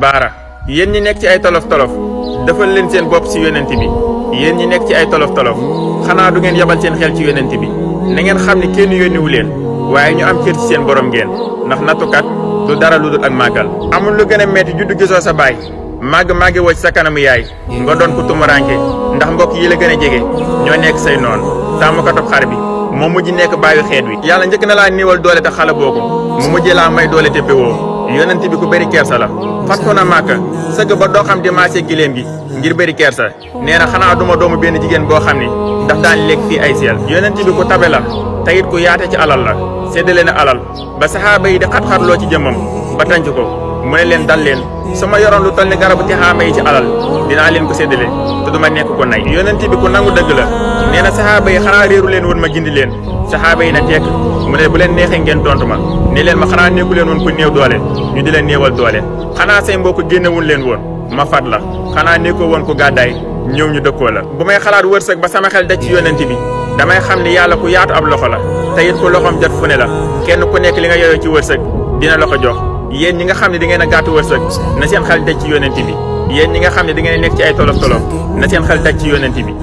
baara yéen ñi nekk ci ay tolof-tolof defal leen seen bopp ci yonent bi yéen ñi nekk ci ay tolof-tolof xanaa du ngeen yabal seen xel ci yonent bi na ngeen xam ni kenn yónniwu leen waaye ñu am cër ci seen borom ngeen ndax nattukat du dara lu dul ak màggal amul lu gën a metti juddu gisoo sa baay màgg woo ci sa kanamu yaay nga doon ko tumuranke ndax mbokk yi la gën a jege ñoo nekk say noon sàmmkatub xar bi moom mujj nekk bàyyi xeet wi yàlla njëkk na laa néewal doole te xala boo ko mu mujjee laa may doole te bewoo yonent bi ku bëri kersa la fat ko na màkka sëgg ba doo xam di maasee giléem gi ngir bëri kersa nee na xanaa duma doomu benn jigéen boo xam ni ndax daan lekk fii ay seel yonent bi ku tabe la te it ku yaate ci alal la séddale na alal ba saxaaba yi di xat-xatloo ci jëmmam ba tànc ko mu ne leen dal leen su ma yoroon lu toll ni garabu tixaama yi ci alal dinaa leen ko séddale te duma nekk ko nay yonent bi ku nangu dëgg la nee na saxaaba yi xanaa réeru leen woon ma gindi leen saxaaba yi na tekk mu ne bu leen neexee ngeen tontu ma ne leen ma xanaa nekku leen woon ku néew doole ñu di leen néewal doole xanaa say mbokk génnewuñ leen woon ma fat la xanaa nekkoo woon ku gàddaay ñëw ñu dëkkoo la bu may xalaat wërsëg ba sama xel daj ci yonent bi damay xam ni yàlla ku yaatu ab loxo la te it ku loxoom jot fu ne la kenn ku nekk li nga yoyoo ci wërsëg dina la ko jox yéen ñi nga xam ne di ngeen a gàttu wërsëg na seen xel daj ci yonent bi yéen ñi nga xam ne di ngeen nekk ci ay tolof-tolof na seen xel daj ci yonent bi